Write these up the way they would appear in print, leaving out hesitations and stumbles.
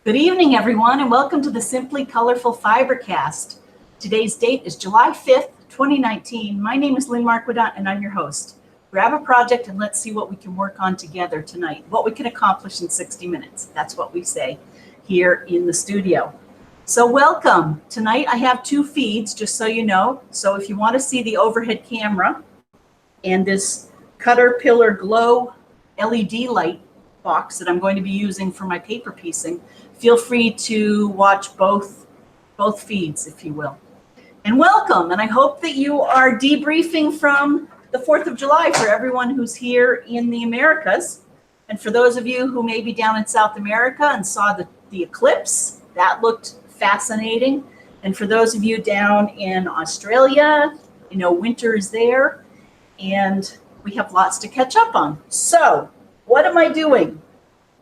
Good evening, everyone, and welcome to the Simply Colorful FiberCast. Today's date is July 5th, 2019. My name is Lynn Marquidot, and I'm your host. Grab a project and let's see what we can work on together tonight, what we can accomplish in 60 minutes. That's what we say here in the studio. So welcome. Tonight I have two feeds, just so you know. So if you want to see the overhead camera and this Caterpillar Glow LED light box that I'm going to be using for my paper piecing, feel free to watch both feeds, if you will. And welcome, and I hope that you are debriefing from the 4th of July for everyone who's here in the Americas. And for those of you who may be down in South America and saw the eclipse, that looked fascinating. And for those of you down in Australia, you know, winter is there and we have lots to catch up on. So what am I doing?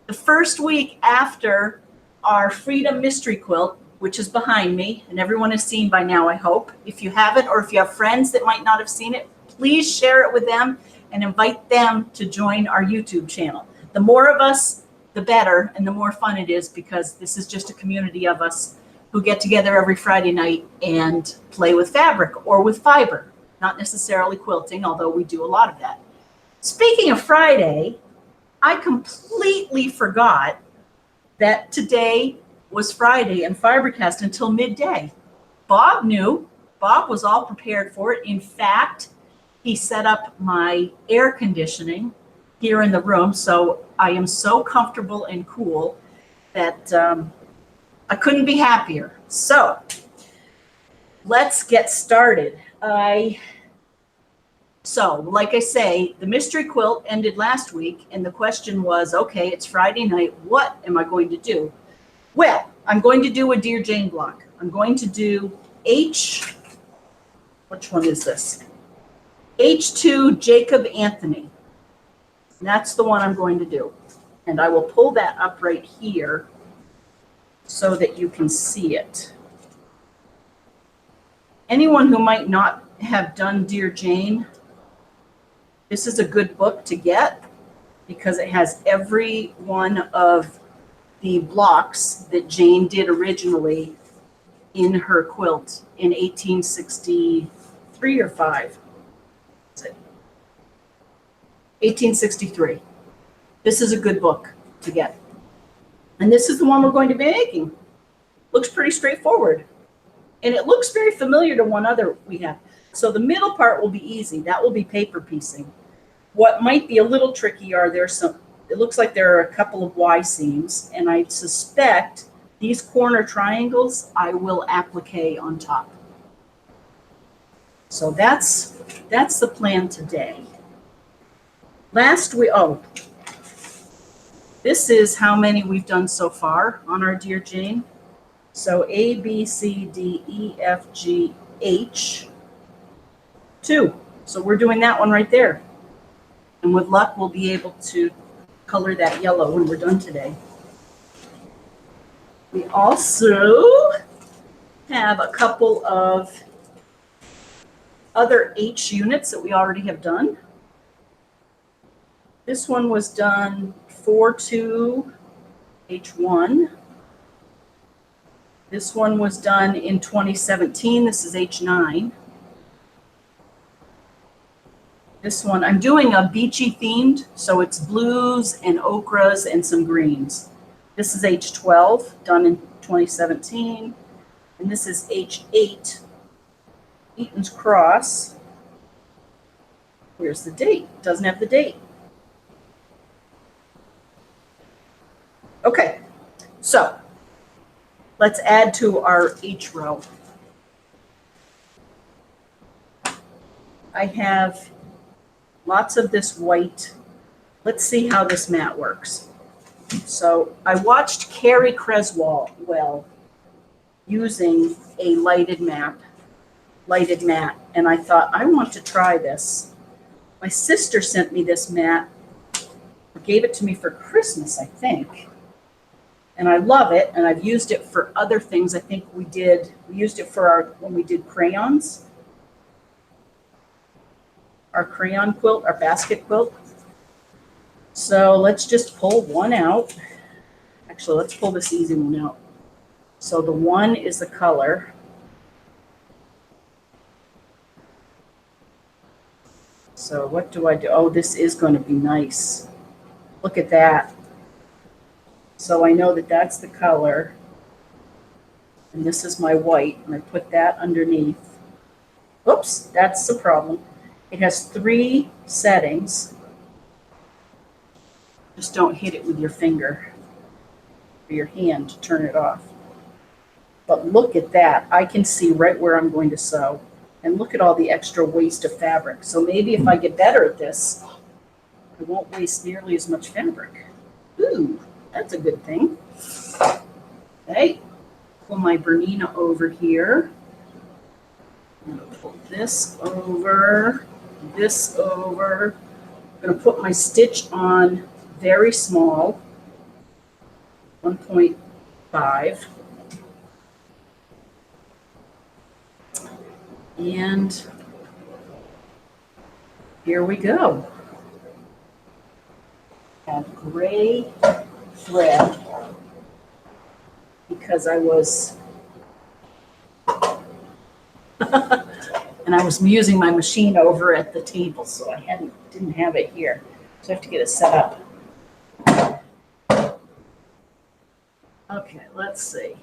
The first week after our Freedom Mystery Quilt, which is behind me, and everyone has seen by now, I hope. If you haven't, or if you have friends that might not have seen it, please share it with them and invite them to join our YouTube channel. The more of us, the better, and the more fun it is, because this is just a community of us who get together every Friday night and play with fabric or with fiber, not necessarily quilting, although we do a lot of that. Speaking of Friday, I completely forgot that today was Friday and FiberCast until midday. Bob knew. Bob was all prepared for it. In fact, he set up my air conditioning here in the room, so I am so comfortable and cool that I couldn't be happier. So let's get started. So, like I say, the mystery quilt ended last week, and the question was, okay, it's Friday night. What am I going to do? Well, I'm going to do a Dear Jane block. I'm going to do which one is this? H2 Jacob Anthony. And that's the one I'm going to do. And I will pull that up right here so that you can see it. Anyone who might not have done Dear Jane, this is a good book to get because it has every one of the blocks that Jane did originally in her quilt in 1863 or 5. Is it? 1863. This is a good book to get. And this is the one we're going to be making. Looks pretty straightforward. And it looks very familiar to one other we have. So the middle part will be easy. That will be paper piecing. What might be a little tricky are it looks like there are a couple of Y seams, and I suspect these corner triangles I will applique on top. So that's the plan today. This is how many we've done so far on our Dear Jane. So A, B, C, D, E, F, G, H, 2. So we're doing that one right there. And with luck, we'll be able to color that yellow when we're done today. We also have a couple of other H units that we already have done. This one was done 4-2 H1. This one was done in 2017. This is H9. This one, I'm doing a beachy themed, so it's blues and ochres and some greens. This is H12, done in 2017. And this is H8, Eaton's Cross. Where's the date? Doesn't have the date. Okay, so let's add to our H row. I have lots of this white. Let's see how this mat works. So I watched Carrie Creswell using a lighted mat, and I thought, I want to try this. My sister sent me this mat, or gave it to me for Christmas, I think. And I love it, and I've used it for other things. I think we used it for when we did crayons. Our crayon quilt, our basket quilt. So let's just pull one out. I Actually, let's pull this easy one out. So the one is the color. So what do I do? Oh, this is going to be nice. Look at that. So I know that that's the color. And this is my white, and I put that underneath. Oops, that's the problem. It has 3 settings. Just don't hit it with your finger or your hand to turn it off. But look at that. I can see right where I'm going to sew. And look at all the extra waste of fabric. So maybe if I get better at this, I won't waste nearly as much fabric. Ooh, that's a good thing. Okay, pull my Bernina over here. I'm going to pull this over, this over. I'm going to put my stitch on very small, 1.5. And here we go. Have gray thread because I was and I was using my machine over at the table, so I didn't have it here. So I have to get it set up. Okay, let's see.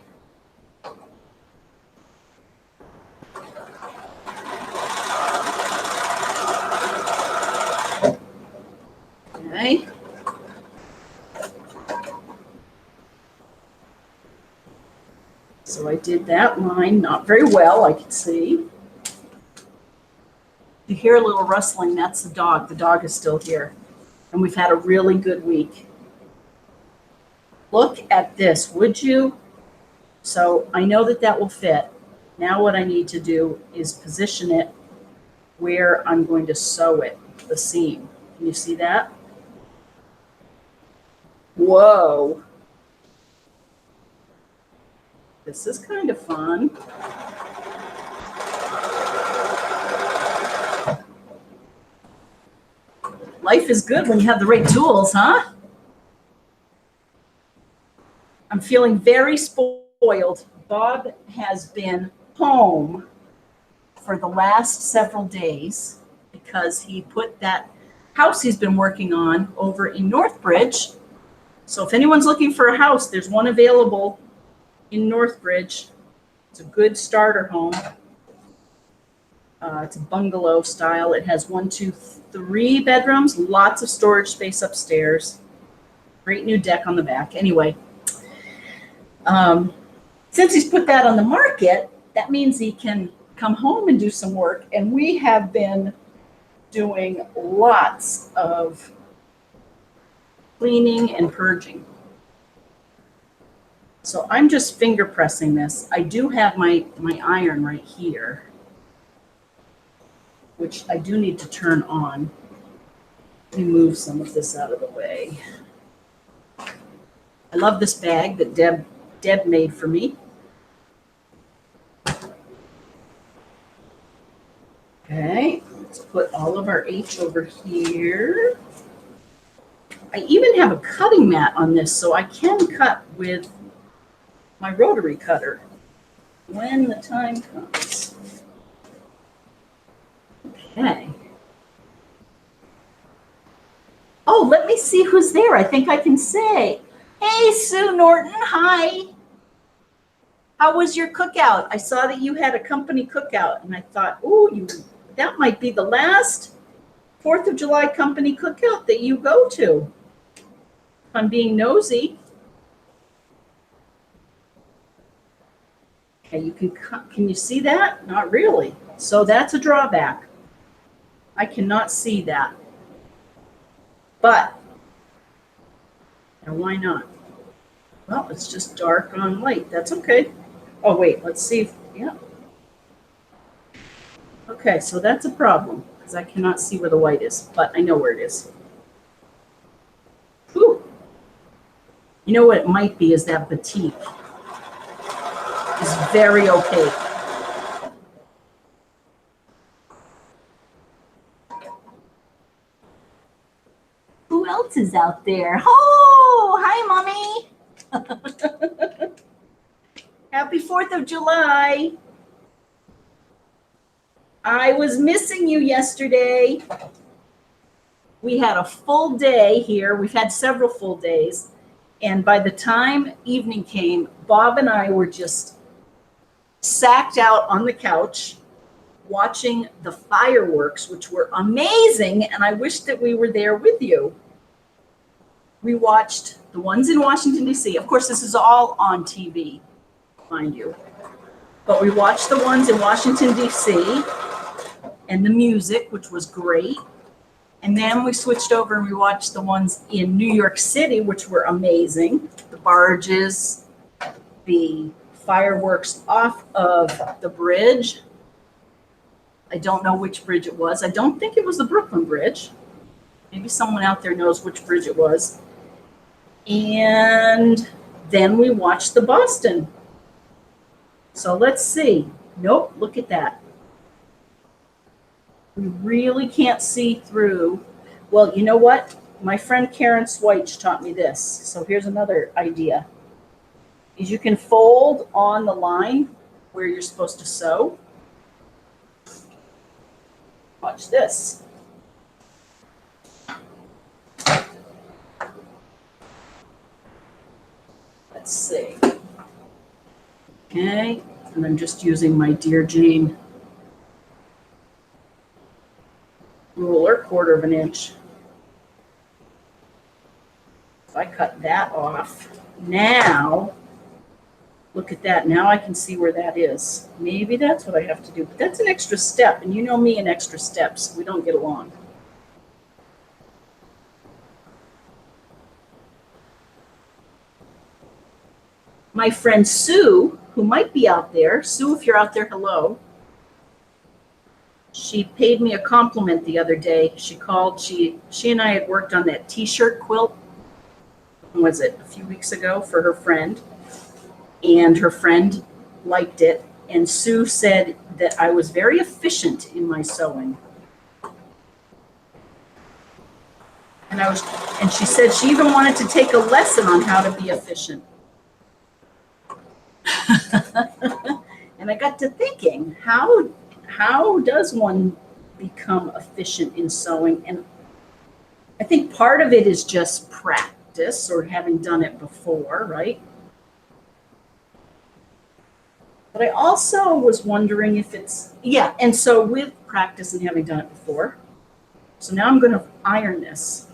Okay. So I did that line, not very well, I can see. You hear a little rustling, that's the dog. The dog is still here. And we've had a really good week. Look at this, would you? So I know that that will fit. Now what I need to do is position it where I'm going to sew it, the seam. Can you see that? Whoa. This is kind of fun. Life is good when you have the right tools, huh? I'm feeling very spoiled. Bob has been home for the last several days because he put that house he's been working on over in Northbridge. So if anyone's looking for a house, there's one available in Northbridge. It's a good starter home. It's a bungalow style. It has 1, 2, 3 bedrooms, lots of storage space upstairs. Great new deck on the back. Anyway, since he's put that on the market, that means he can come home and do some work. And we have been doing lots of cleaning and purging. So I'm just finger pressing this. I do have my iron right here, which I do need to turn on. Let me move some of this out of the way. I love this bag that Deb made for me. Okay, let's put all of our H over here. I even have a cutting mat on this, so I can cut with my rotary cutter when the time comes. Okay. Oh, let me see who's there. I think I can say, hey, Sue Norton, hi. How was your cookout? I saw that you had a company cookout, and I thought, ooh, that might be the last 4th of July company cookout that you go to. If I'm being nosy. Okay, you can you see that? Not really. So that's a drawback. I cannot see that. But, and why not? Well, it's just dark on light. That's okay. Oh, wait, let's see. Yeah. Okay, so that's a problem because I cannot see where the white is, but I know where it is. Whew. You know what it might be is that batik is very opaque. Who else is out there? Oh, hi, Mommy. Happy 4th of July. I was missing you yesterday. We had a full day here. We've had several full days. And by the time evening came, Bob and I were just sacked out on the couch watching the fireworks, which were amazing. And I wish that we were there with you. We watched the ones in Washington, D.C. Of course, this is all on TV, mind you. But we watched the ones in Washington, D.C. and the music, which was great. And then we switched over and we watched the ones in New York City, which were amazing. The barges, the fireworks off of the bridge. I don't know which bridge it was. I don't think it was the Brooklyn Bridge. Maybe someone out there knows which bridge it was. And then we watched the Boston. So let's see. Nope, look at that. We really can't see through. Well, you know what? My friend Karen Sweich taught me this. So here's another idea. Is you can fold on the line where you're supposed to sew. Watch this. Let's see. Okay, and I'm just using my Dear Jane ruler, 1/4 of an inch. If I cut that off, now, look at that. Now I can see where that is. Maybe that's what I have to do. But that's an extra step, and you know me and extra steps. We don't get along. My friend Sue, who might be out there, Sue, if you're out there, hello. She paid me a compliment the other day. She called, she and I had worked on that t-shirt quilt, when was it, a few weeks ago for her friend. And her friend liked it. And Sue said that I was very efficient in my sewing. And she said she even wanted to take a lesson on how to be efficient. And I got to thinking, how does one become efficient in sewing? And I think part of it is just practice or having done it before, right? But I also was wondering if it's, yeah, and so with practice and having done it before, so now I'm going to iron this.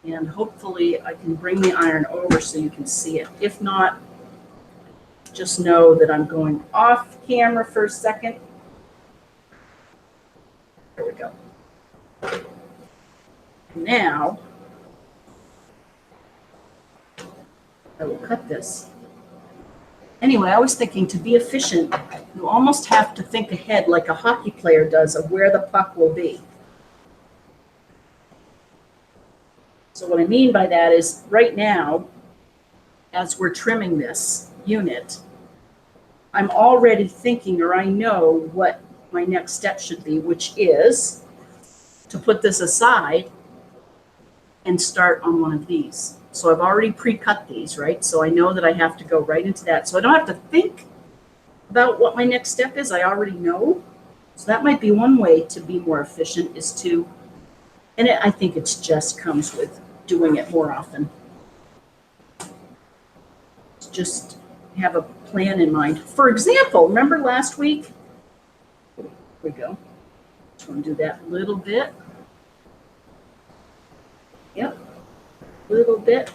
And hopefully I can bring the iron over so you can see it. If not, just know that I'm going off camera for a second. There we go. Now, I will cut this. Anyway, I was thinking to be efficient, you almost have to think ahead like a hockey player does of where the puck will be. So what I mean by that is right now, as we're trimming this unit, I'm already thinking, or I know what my next step should be, which is to put this aside and start on one of these. So I've already pre-cut these, right? So I know that I have to go right into that. So I don't have to think about what my next step is. I already know. So that might be one way to be more efficient, is to, and I think it just comes with doing it more often. Just have a plan in mind. For example, remember last week? Here we go. Just want to do that a little bit. Yep, a little bit.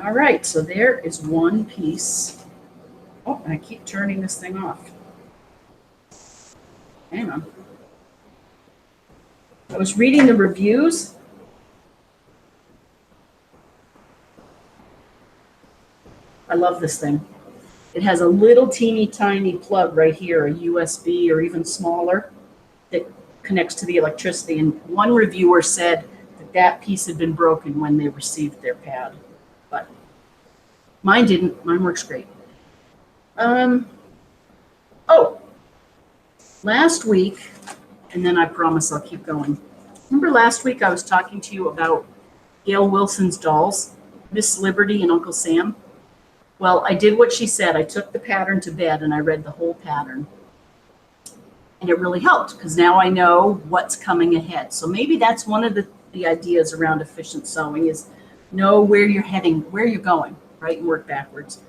All right, so there is one piece. Oh, I keep turning this thing off. Hang on. I was reading the reviews. I love this thing. It has a little teeny tiny plug right here, a USB or even smaller, that connects to the electricity. And one reviewer said that that piece had been broken when they received their pad, but mine didn't. Mine works great. Oh, last week, and then I promise I'll keep going. Remember last week I was talking to you about Gail Wilson's dolls, Miss Liberty and Uncle Sam? Well, I did what she said. I took the pattern to bed and I read the whole pattern. And it really helped because now I know what's coming ahead. So maybe that's one of the ideas around efficient sewing is know where you're heading, where you're going, right? And work backwards.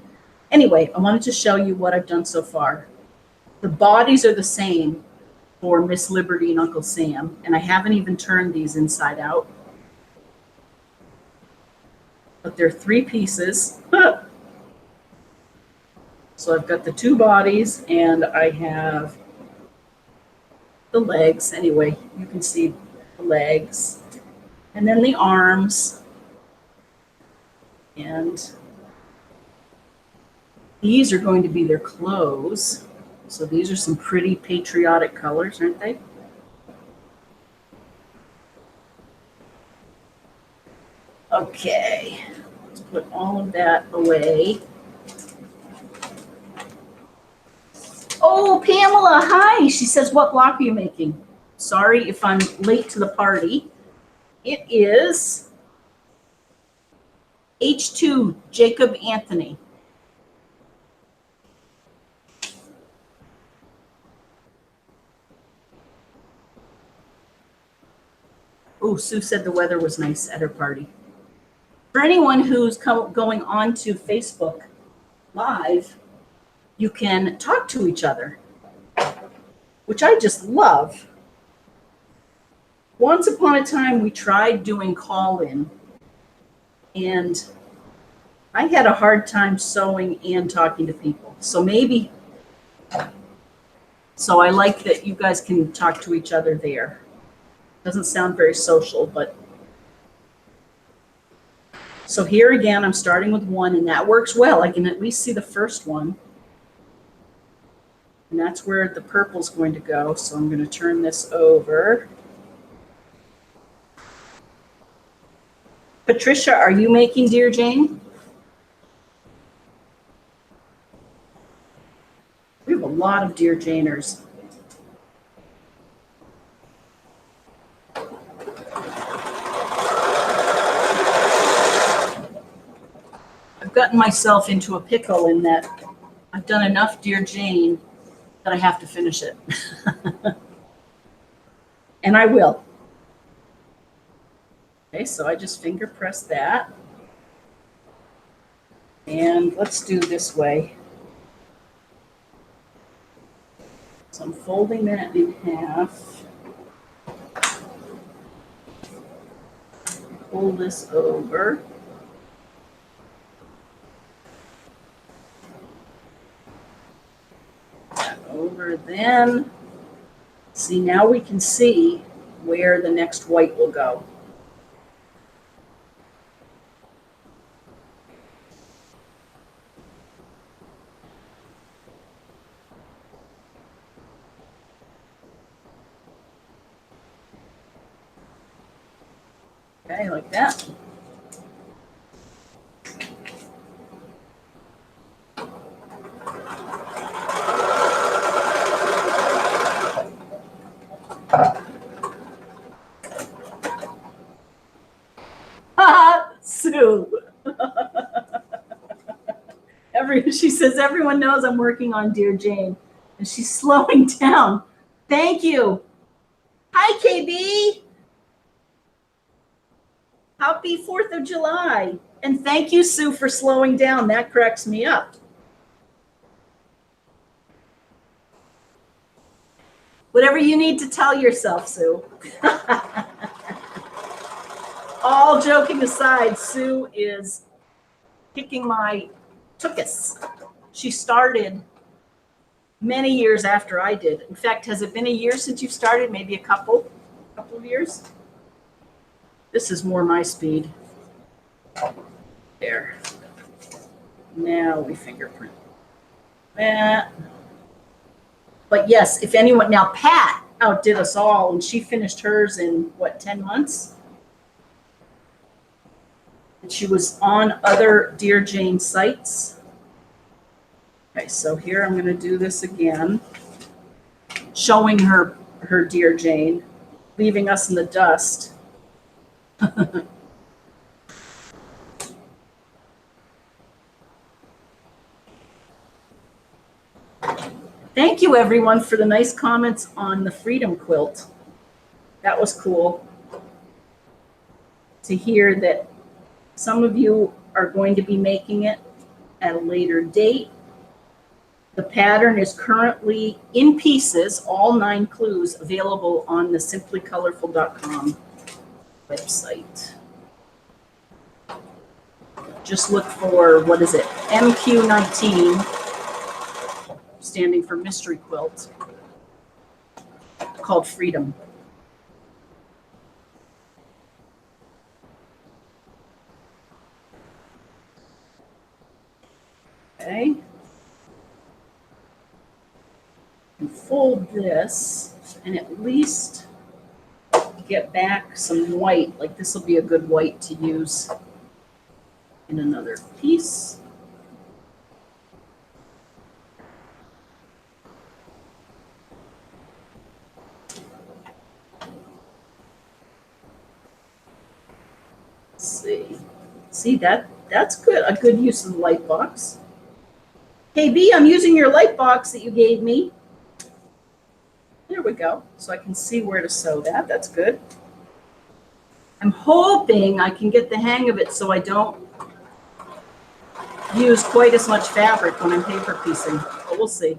Anyway, I wanted to show you what I've done so far. The bodies are the same for Miss Liberty and Uncle Sam, and I haven't even turned these inside out. But they're 3 pieces. So I've got the 2 bodies and I have the legs. Anyway, you can see the legs and then the arms. And these are going to be their clothes. So these are some pretty patriotic colors, aren't they? Okay, let's put all of that away. Oh, Pamela, hi. She says, what block are you making? Sorry if I'm late to the party. It is H2 Jacob Anthony. Oh, Sue said the weather was nice at her party. For anyone who's going on to Facebook Live, you can talk to each other, which I just love. Once upon a time, we tried doing call-in, and I had a hard time sewing and talking to people. So I like that you guys can talk to each other there. Doesn't sound very social, but. So here again, I'm starting with 1, and that works well. I can at least see the first one. And that's where the purple's going to go. So I'm going to turn this over. Patricia, are you making Dear Jane? We have a lot of Dear Janers. I've gotten myself into a pickle in that I've done enough Dear Jane that I have to finish it. And I will. Okay, so I just finger press that. And let's do this way. So I'm folding that in half. Pull this over. That over then. See, now we can see where the next white will go. Okay, like that. Sue. She says, everyone knows I'm working on Dear Jane. And she's slowing down. Thank you. Hi, KB. Happy 4th of July. And thank you, Sue, for slowing down. That cracks me up. Whatever you need to tell yourself, Sue. All joking aside, Sue is kicking my tuchus. She started many years after I did. In fact, has it been a year since you started? Maybe a couple of years? This is more my speed. There. Now we fingerprint that. But yes, if anyone, now Pat outdid us all, and she finished hers in, what, 10 months? And she was on other Dear Jane sites. Okay, so here I'm going to do this again, showing her Dear Jane, leaving us in the dust. Thank you everyone for the nice comments on the Freedom quilt. That was cool to hear that some of you are going to be making it at a later date. The pattern is currently in pieces, all 9 clues available on the simplycolorful.com website. Just look for, what is it, MQ19, standing for mystery quilt, called Freedom. Okay. And fold this and at least get back some white. Like this will be a good white to use in another piece. Let's see. See that's good. A good use of the light box. Hey B, I'm using your light box that you gave me. There we go. So I can see where to sew that. That's good. I'm hoping I can get the hang of it so I don't use quite as much fabric when I'm paper piecing, but we'll see.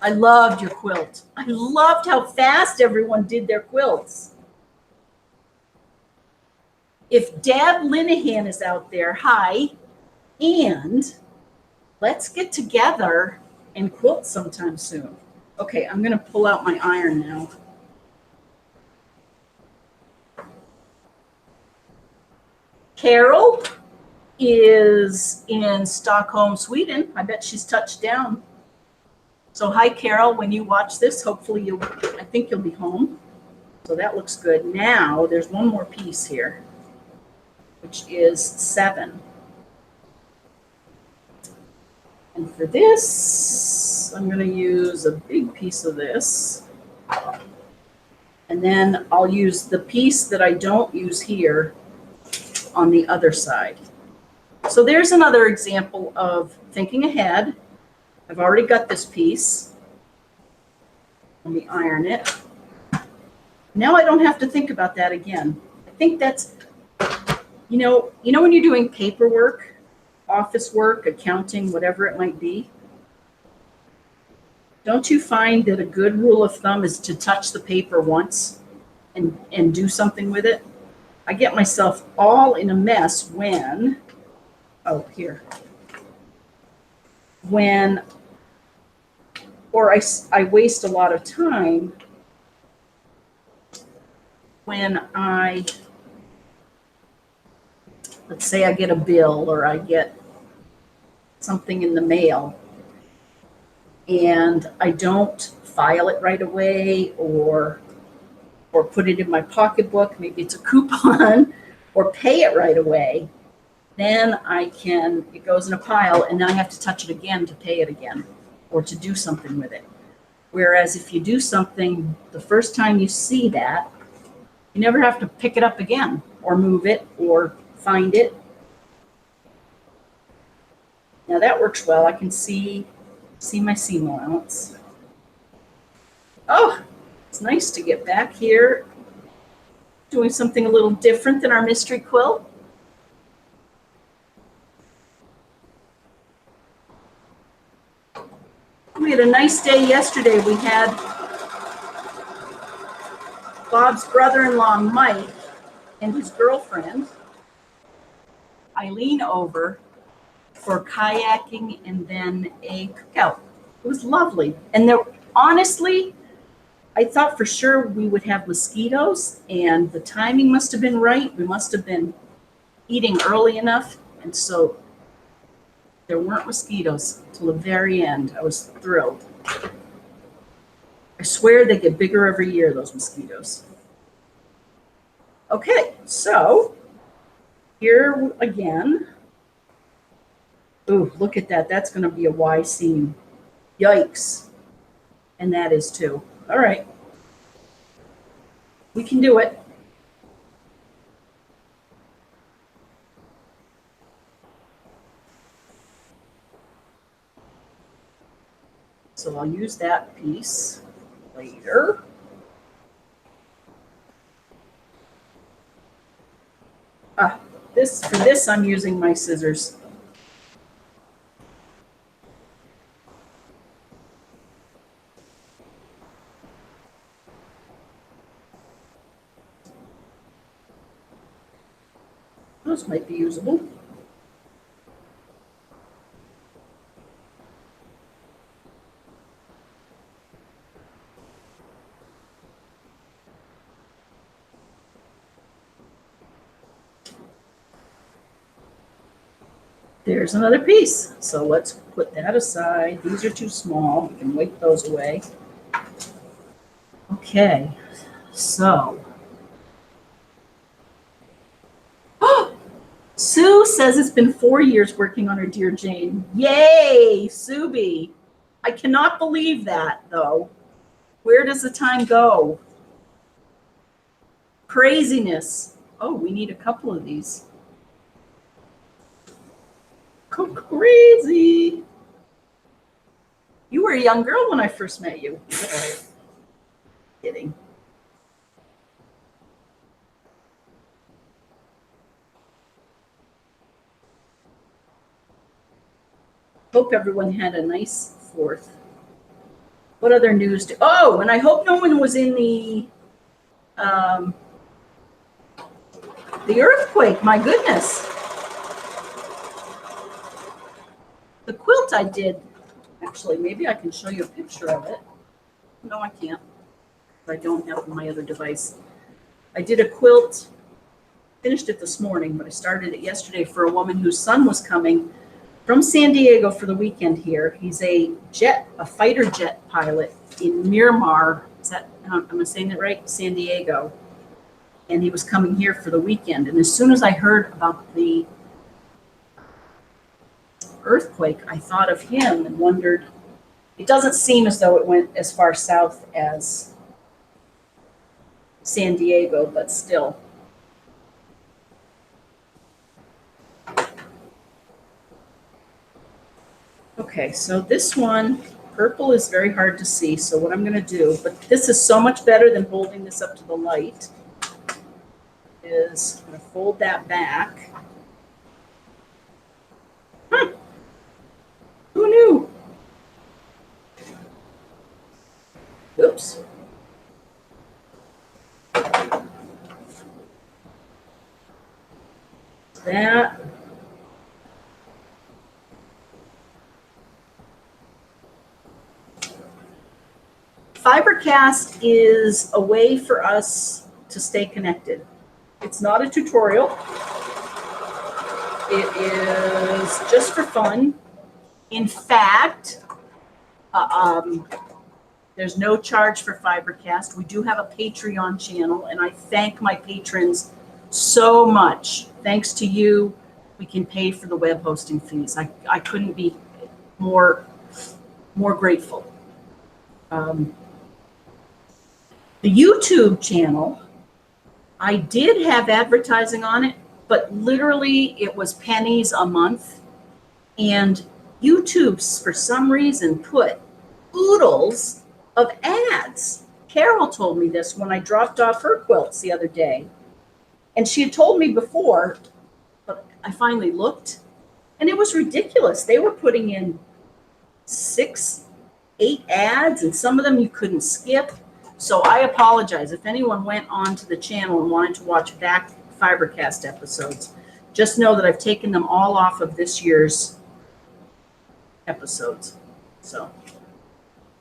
I loved your quilt. I loved how fast everyone did their quilts. If Deb Linehan is out there, hi, and let's get together and quilt sometime soon. Okay, I'm gonna pull out my iron now. Carol is in Stockholm, Sweden. I bet she's touched down. So hi, Carol, when you watch this, hopefully I think you'll be home. So that looks good. Now there's one more piece here, which is 7. And for this, I'm gonna use a big piece of this. And then I'll use the piece that I don't use here on the other side. So there's another example of thinking ahead. I've already got this piece. Let me iron it. Now I don't have to think about that again. I think that's, you know when you're doing paperwork, office work, accounting, whatever it might be, don't you find that a good rule of thumb is to touch the paper once and do something with it? I get myself all in a mess when, or I waste a lot of time when let's say I get a bill or I get something in the mail and I don't file it right away or put it in my pocketbook, maybe it's a coupon, or pay it right away, then it goes in a pile and then I have to touch it again to pay it again or to do something with it. Whereas if you do something the first time you see that, you never have to pick it up again or move it or find it. Now that works well. I can see my seam allowance. Oh, it's nice to get back here doing something a little different than our mystery quilt. We had a nice day yesterday. We had Bob's brother-in-law, Mike, and his girlfriend, Eileen, over for kayaking and then a cookout. It was lovely. And honestly, I thought for sure we would have mosquitoes, and the timing must have been right. We must have been eating early enough, and so there weren't mosquitoes till the very end. I was thrilled. I swear they get bigger every year, those mosquitoes. Okay, so here again. Ooh, look at that. That's going to be a Y seam. Yikes. And that is too. All right. We can do it. So I'll use that piece later. For this, I'm using my scissors. Those might be usable. There's another piece. So let's put that aside. These are too small. We can wipe those away. Okay, so. Sue says it's been 4 years working on her Dear Jane. Yay, Subi. I cannot believe that, though. Where does the time go? Craziness. Oh, we need a couple of these. Go crazy. You were a young girl when I first met you. Kidding. Hope everyone had a nice 4th. What other news? Oh, and I hope no one was in the earthquake. My goodness. The quilt I did, actually, maybe I can show you a picture of it. No, I can't. I don't have my other device. I did a quilt, finished it this morning, but I started it yesterday for a woman whose son was coming from San Diego for the weekend here. He's a fighter jet pilot in Miramar. Am I saying that right? San Diego. And he was coming here for the weekend. And as soon as I heard about the earthquake, I thought of him and wondered, it doesn't seem as though it went as far south as San Diego, but still. Okay, so this one, purple is very hard to see, so what I'm going to do, but this is so much better than holding this up to the light, is I'm going to fold that back. Who knew? Oops. That. FiberCast is a way for us to stay connected. It's not a tutorial. It is just for fun. In fact, there's no charge for FiberCast. We do have a Patreon channel, and I thank my patrons so much. Thanks to you, we can pay for the web hosting fees. I couldn't be more grateful. The YouTube channel, I did have advertising on it, but literally it was pennies a month. And YouTube, for some reason, put oodles of ads. Carol told me this when I dropped off her quilts the other day. And she had told me before, but I finally looked, and it was ridiculous. They were putting in 6, 8 ads, and some of them you couldn't skip. So I apologize if anyone went onto the channel and wanted to watch back FiberCast episodes. Just know that I've taken them all off of this year's episodes. So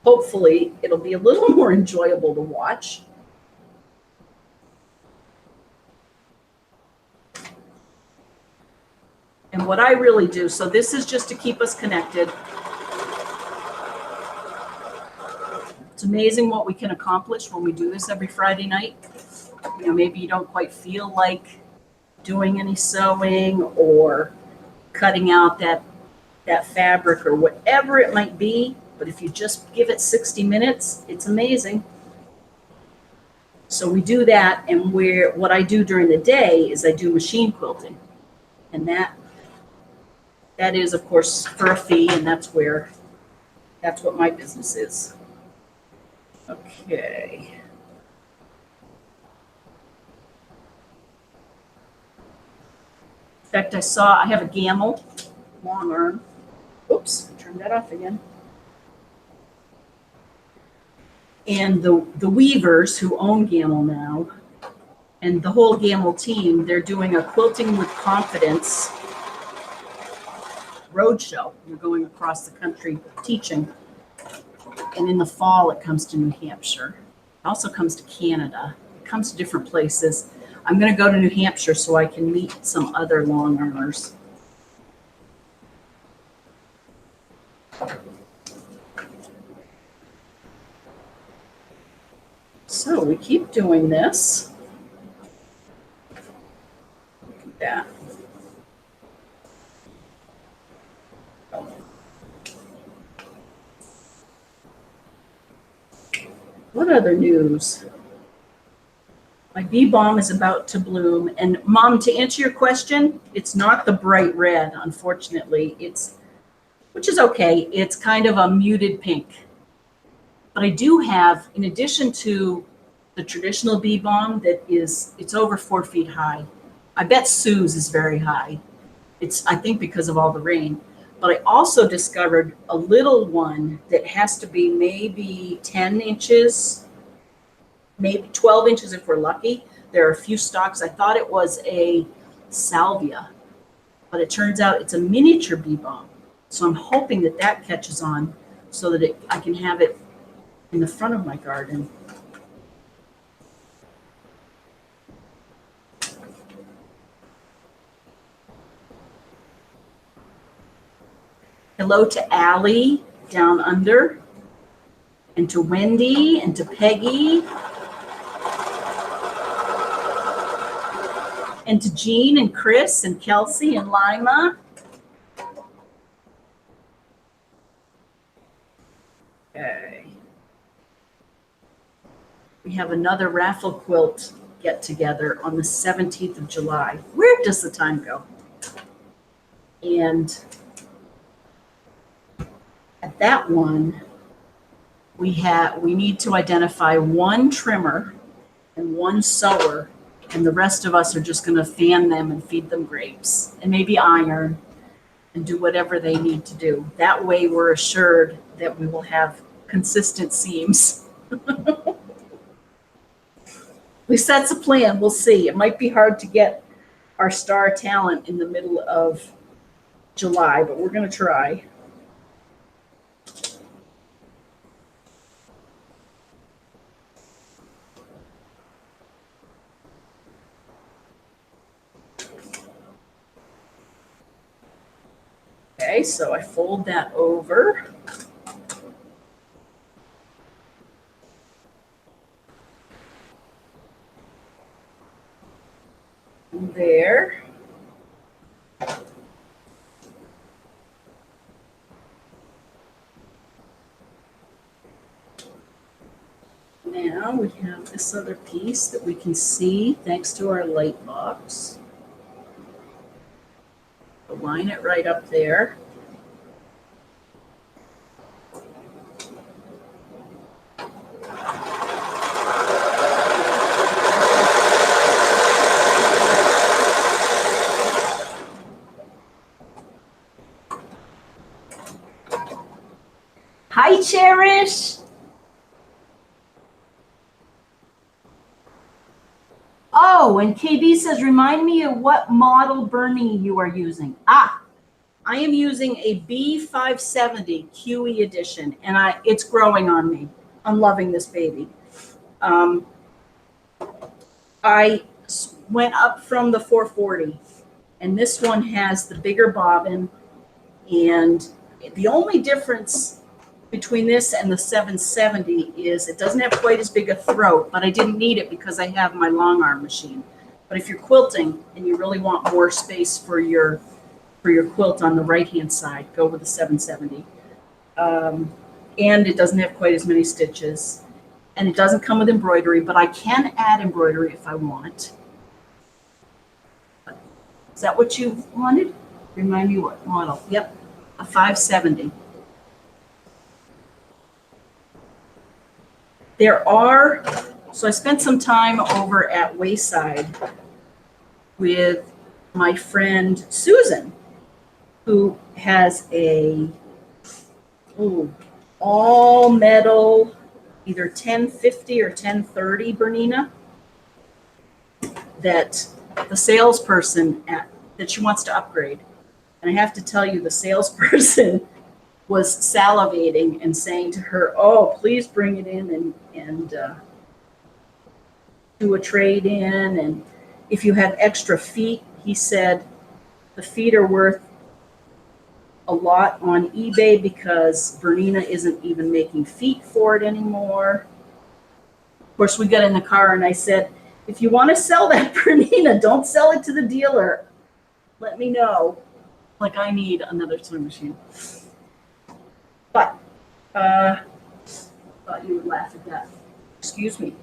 hopefully it'll be a little more enjoyable to watch. And what I really do, so this is just to keep us connected. It's amazing what we can accomplish when we do this every Friday night. You know, maybe you don't quite feel like doing any sewing or cutting out that fabric or whatever it might be. But if you just give it 60 minutes, it's amazing. So we do that, and what I do during the day is I do machine quilting. And that is, of course, for a fee, and that's where That's what my business is. Okay. In fact, I have a gamel long arm. Oops, turn that off again. And the weavers who own Gamel now, and the whole Gamel team, they're doing a Quilting with Confidence roadshow. We're going across the country teaching. And in the fall, it comes to New Hampshire. It also comes to Canada. It comes to different places. I'm going to go to New Hampshire so I can meet some other long armers. So we keep doing this. Look at that. What other news? My bee balm is about to bloom. And Mom, to answer your question, it's not the bright red, unfortunately. Which is okay. It's kind of a muted pink. But I do have, in addition to the traditional bee balm it's over 4 feet high. I bet Sue's is very high. I think because of all the rain. But I also discovered a little one that has to be maybe 10 inches, maybe 12 inches if we're lucky. There are a few stalks. I thought it was a salvia, but it turns out it's a miniature bee balm. So I'm hoping that catches on so that I can have it in the front of my garden. Hello to Allie down under, and to Wendy, and to Peggy, and to Jean, and Chris, and Kelsey, and Lima. Okay. We have another raffle quilt get together on the 17th of July. Where does the time go? And at that one, we need to identify one trimmer and one sewer, and the rest of us are just going to fan them and feed them grapes and maybe iron and do whatever they need to do. That way we're assured that we will have consistent seams. At least that's a plan. We'll see. It might be hard to get our star talent in the middle of July, but we're going to try. Okay, so I fold that over. There. Now we have this other piece that we can see thanks to our light box. We'll line it right up there. Hi, Cherish. Oh, and KB says, remind me of what model burning you are using. I am using a B570 QE edition, and it's growing on me. I'm loving this baby. I went up from the 440, and this one has the bigger bobbin, and the only difference between this and the 770 is it doesn't have quite as big a throat, but I didn't need it because I have my long arm machine. But if you're quilting and you really want more space for your quilt on the right-hand side, go with the 770. And it doesn't have quite as many stitches. And it doesn't come with embroidery, but I can add embroidery if I want. Is that what you wanted? Remind me what model. Yep, a 570. So I spent some time over at Wayside with my friend Susan, who has a all metal, either 1050 or 1030 Bernina that the salesperson that she wants to upgrade. And I have to tell you, the salesperson was salivating and saying to her, "Oh, please bring it in and do a trade in. And if you have extra feet," he said, "the feet are worth a lot on eBay because Bernina isn't even making feet for it anymore." Of course, we got in the car and I said, "If you want to sell that Bernina, don't sell it to the dealer. Let me know. Like, I need another sewing machine." But thought you would laugh at that. Excuse me.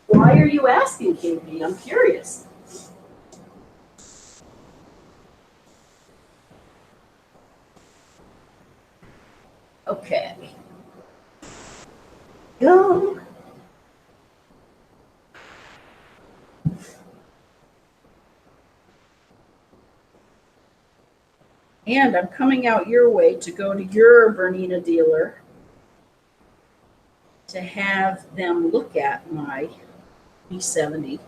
Why are you asking, Katie? I'm curious. Okay. Go. And I'm coming out your way to go to your Bernina dealer to have them look at my B70,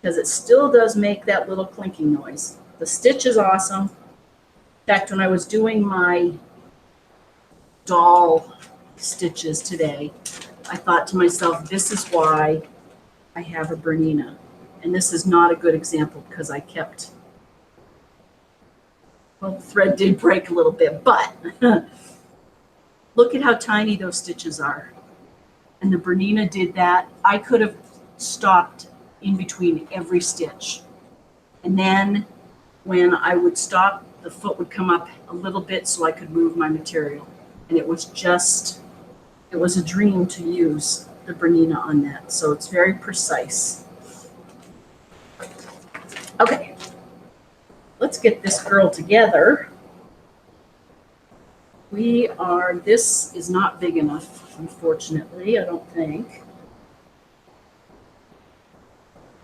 because it still does make that little clinking noise. The stitch is awesome. In fact, when I was doing my doll stitches today, I thought to myself, this is why I have a Bernina. And this is not a good example because I kept, well, the thread did break a little bit, but look at how tiny those stitches are. And the Bernina did that. I could have stopped in between every stitch. And then when I would stop, the foot would come up a little bit so I could move my material. And it was a dream to use the Bernina on that. So it's very precise. Okay, let's get this girl together. This is not big enough, unfortunately, I don't think.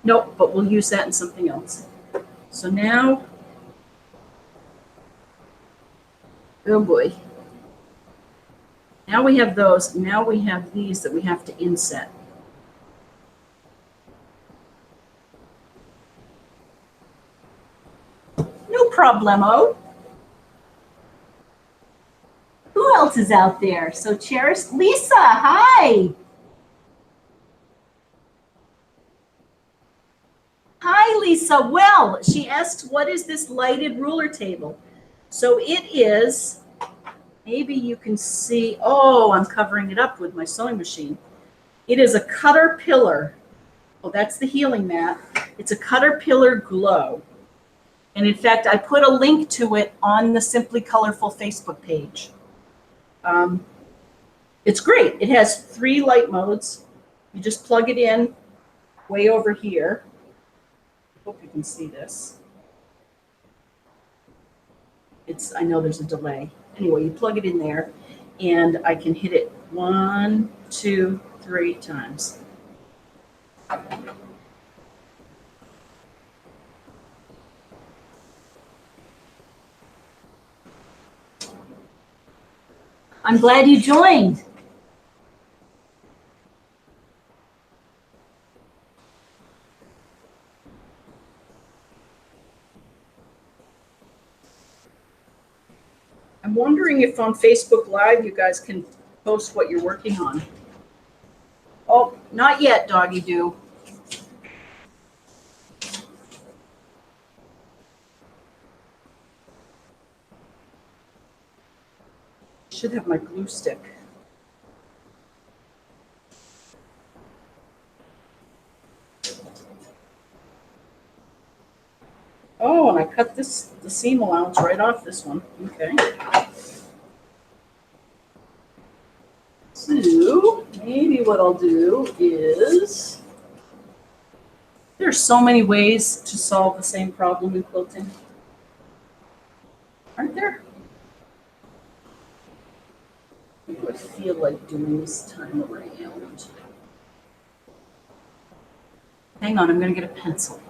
Nope, but we'll use that in something else. So now, oh boy. Now we have those. Now we have these that we have to inset. No problemo. Who else is out there? So cherished Lisa, hi. Hi, Lisa. Well, she asked, what is this lighted ruler table? So it is, maybe you can see, oh, I'm covering it up with my sewing machine. It is a Caterpillar. Oh, that's the healing mat. It's a Caterpillar Glow. And in fact, I put a link to it on the Simply Colorful Facebook page. It's great. It has 3 light modes. You just plug it in way over here. Hope you can see this. I know there's a delay. Anyway, you plug it in there, and I can hit it 1, 2, 3 times. I'm glad you joined. I'm wondering if on Facebook Live you guys can post what you're working on. Oh, not yet, Doggy Doo. Should have my glue stick. Oh, and I cut the seam allowance right off this one. Okay. So maybe what I'll do is, there's so many ways to solve the same problem in quilting, aren't there? Good. feel like doing this time around. Hang on, I'm going to get a pencil.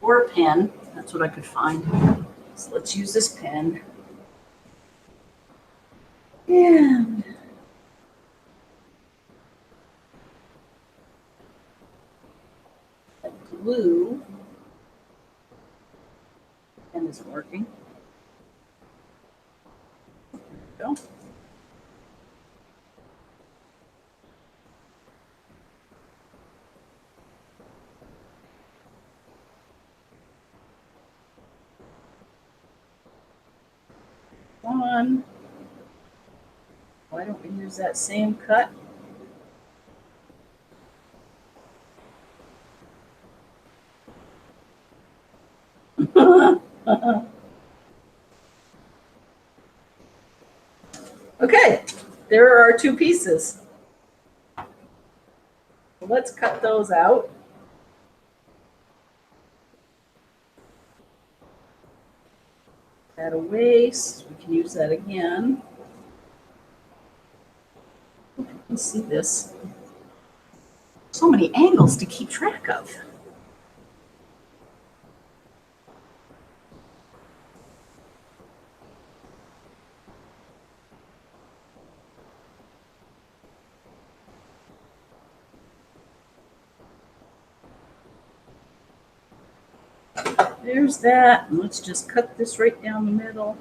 Or a pen. That's what I could find. So let's use this pen. And that glue pen isn't working. There we go. On. Why don't we use that same cut? Okay, there are our two pieces. So let's cut those out. That away, so we can use that again. Hope you can see this. So many angles to keep track of. There's that. And let's just cut this right down the middle.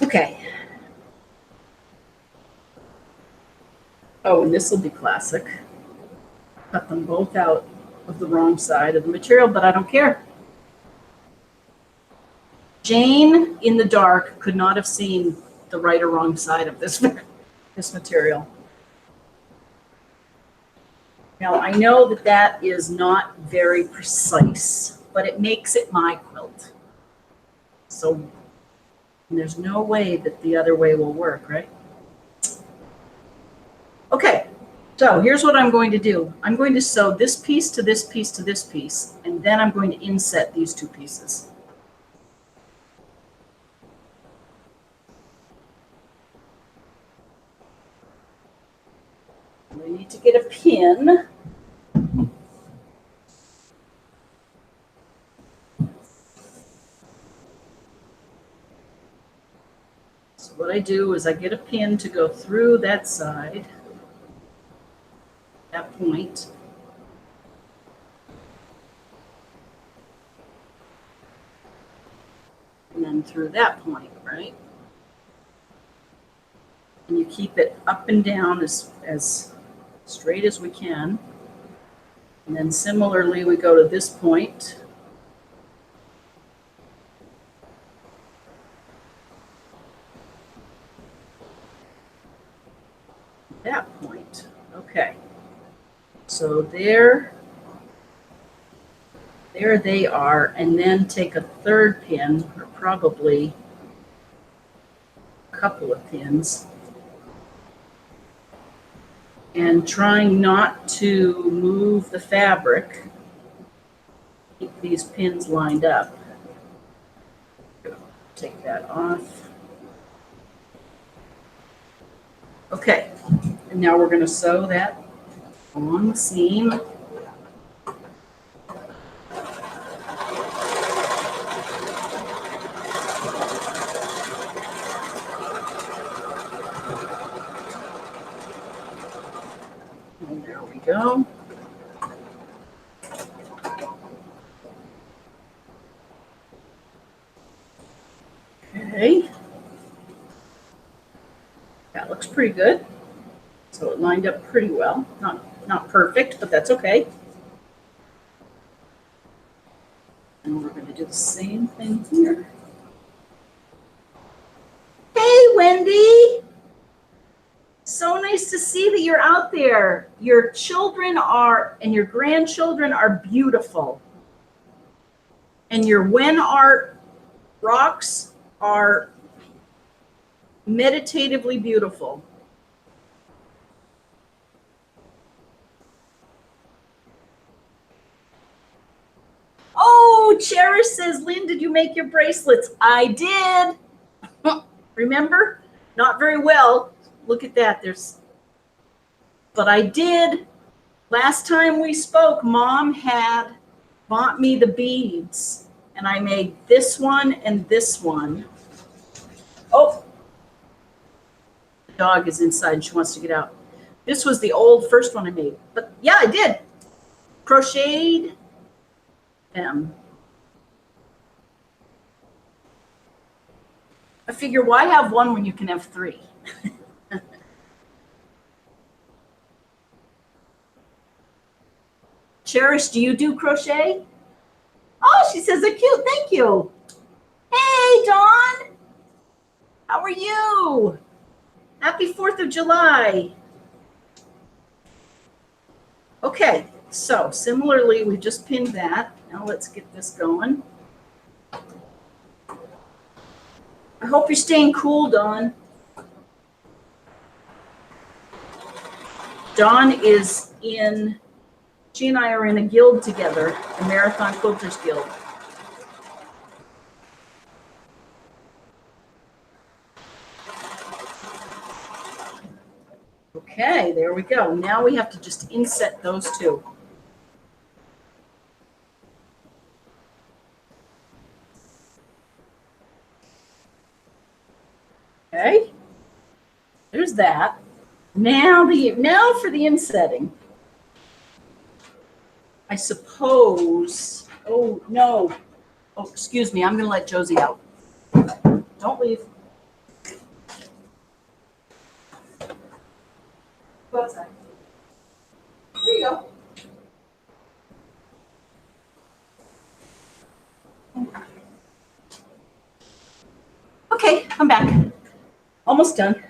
Okay. Oh, and this will be classic. Cut them both out of the wrong side of the material, but I don't care. Jane in the dark could not have seen the right or wrong side of this material. Now, I know that that is not very precise, but it makes it my quilt. So there's no way that the other way will work, right? Okay, so here's what I'm going to do. I'm going to sew this piece to this piece to this piece, and then I'm going to inset these two pieces. I need to get a pin. So what I do is I get a pin to go through that side, that point. And then through that point, right? And you keep it up and down as straight as we can. And then similarly, we go to this point. That point. Okay. So there they are, and then take a third pin, or probably a couple of pins, and trying not to move the fabric, keep these pins lined up. Take that off. Okay, and now we're going to sew that along the seam. And there we go. Okay. That looks pretty good. So it lined up pretty well. Not perfect, but that's okay. And we're going to do the same thing here. Hey, Wendy! So nice to see that you're out there. Your children are, and your grandchildren are beautiful. And your When Art rocks are meditatively beautiful. Oh, Cherish says, Lynn, did you make your bracelets? I did. Remember? Not very well. Look at that. But I did. Last time we spoke, Mom had bought me the beads, and I made this one and this one. Oh, the dog is inside. She wants to get out. This was the first one I made. But yeah, I did. Crocheted them. I figure, why have one when you can have three? Cherish, do you do crochet? Oh, she says they're cute. Thank you. Hey, Dawn. How are you? Happy 4th of July. Okay, so similarly, we just pinned that. Now let's get this going. I hope you're staying cool, Dawn. Dawn is she and I are in a guild together, the Marathon Quilters Guild. Okay, there we go. Now we have to just inset those two. Okay, there's that. Now for the insetting. I suppose, oh no. Oh, excuse me, I'm gonna let Josie out. Don't leave. Go outside. There you go. Okay, I'm back. Almost done.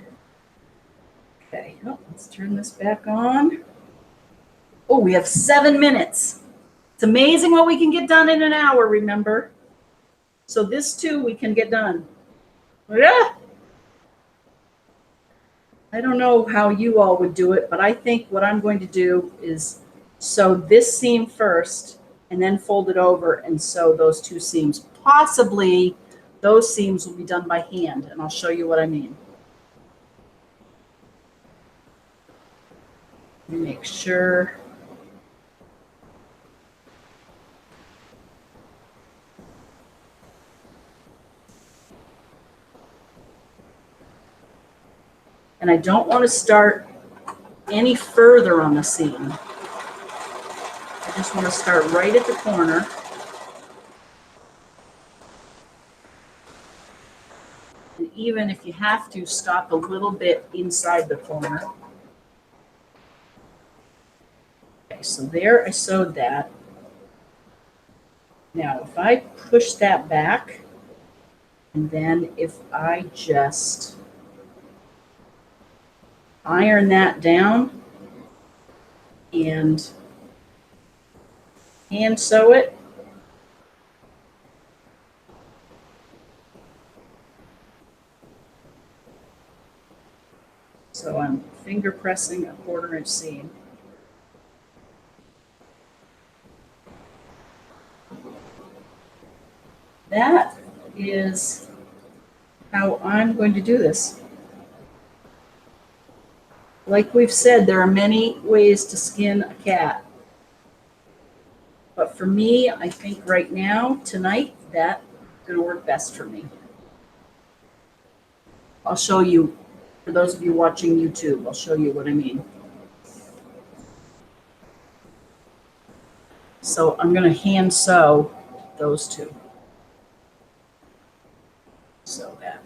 Okay, let's turn this back on. Oh, we have 7 minutes. It's amazing what we can get done in an hour, remember? So this too we can get done. Yeah. I don't know how you all would do it, but I think what I'm going to do is sew this seam first and then fold it over and sew those two seams. Possibly those seams will be done by hand, and I'll show you what I mean. Let me make sure. And I don't want to start any further on the seam. I just want to start right at the corner. And even if you have to, stop a little bit inside the corner. Okay, so there I sewed that. Now, if I push that back, and then if I just iron that down and hand sew it, so I'm finger pressing a 1/4 inch seam. That is how I'm going to do this. Like we've said, there are many ways to skin a cat. But for me, I think right now, tonight, that's going to work best for me. I'll show you, for those of you watching YouTube, I'll show you what I mean. So I'm going to hand sew those two. Sew that.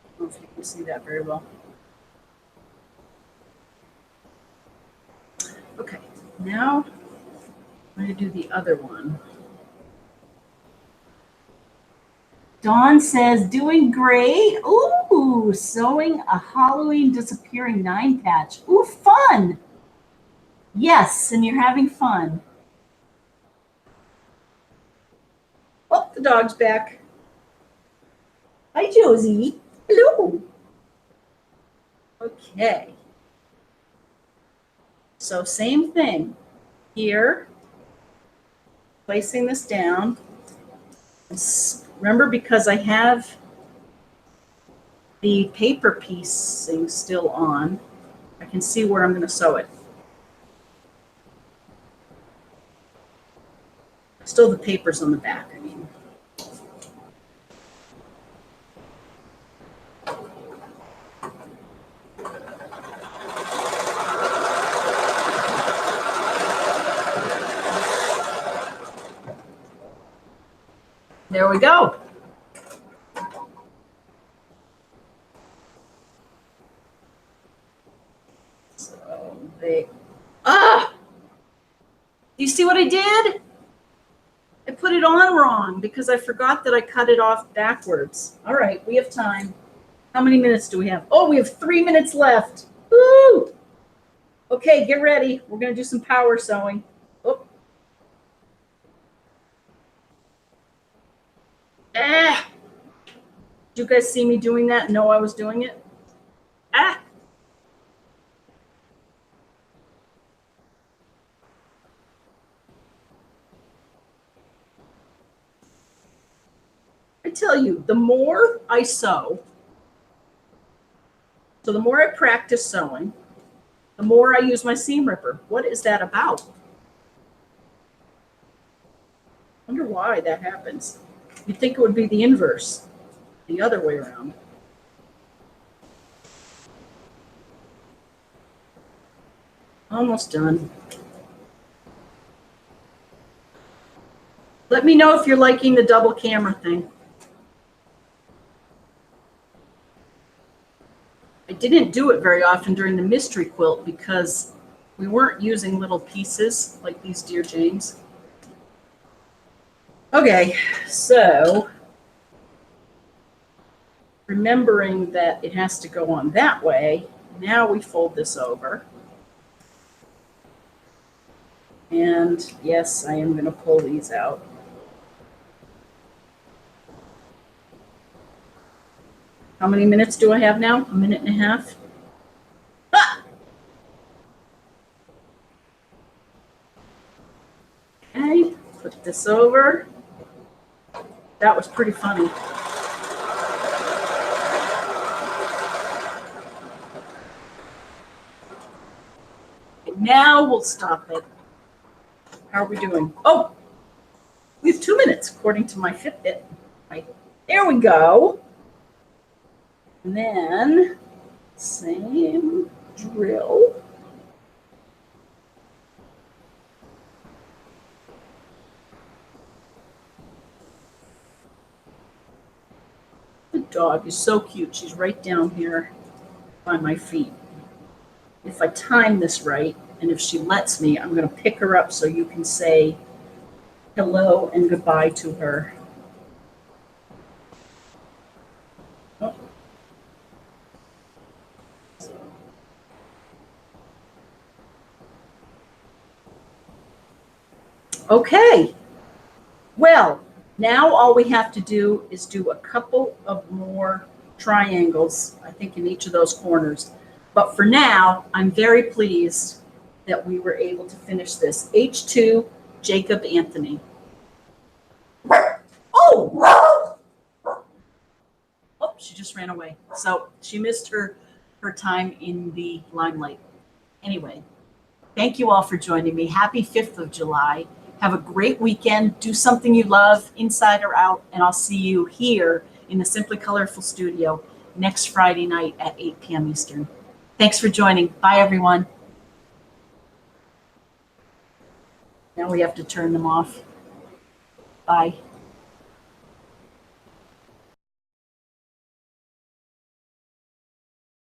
I don't know if you can see that very well. Okay, now I'm going to do the other one. Dawn says, doing great. Ooh, sewing a Halloween disappearing 9 patch. Ooh, fun. Yes, and you're having fun. Oh, the dog's back. Hi, Josie. Hello. Okay. So same thing here, placing this down. Remember, because I have the paper piecing still on, I can see where I'm going to sew it. Still the paper's on the back, I mean. There we go. So they, do you see what I did? I put it on wrong because I forgot that I cut it off backwards. All right, we have time. How many minutes do we have? Oh, we have 3 minutes left. Woo! Okay, get ready. We're going to do some power sewing. Oh. Ah! Did you guys see me doing that? No, I was doing it. Ah! I tell you, the more I sew, so the more I practice sewing, the more I use my seam ripper. What is that about? I wonder why that happens. You'd think it would be the inverse, the other way around. Almost done. Let me know if you're liking the double camera thing. I didn't do it very often during the mystery quilt because we weren't using little pieces like these Dear Janes. Okay, so remembering that it has to go on that way, now we fold this over. And yes, I am going to pull these out. How many minutes do I have now? 1.5 minutes? Ah! Okay, put this over. That was pretty funny. Now we'll stop it. How are we doing? Oh, we have 2 minutes according to my Fitbit. Right. There we go. And then same drill. The dog is so cute. She's right down here by my feet. If I time this right, and if she lets me, I'm going to pick her up so you can say hello and goodbye to her. Oh. Okay. Well, now all we have to do is do a couple of more triangles, I think in each of those corners. But for now, I'm very pleased that we were able to finish this. H2 Jacob Anthony. Oh! Oh, she just ran away. So she missed her time in the limelight. Anyway, thank you all for joining me. Happy 5th of July. Have a great weekend. Do something you love, inside or out, and I'll see you here in the Simply Colorful studio next Friday night at 8 p.m. Eastern. Thanks for joining. Bye, everyone. Now we have to turn them off. Bye.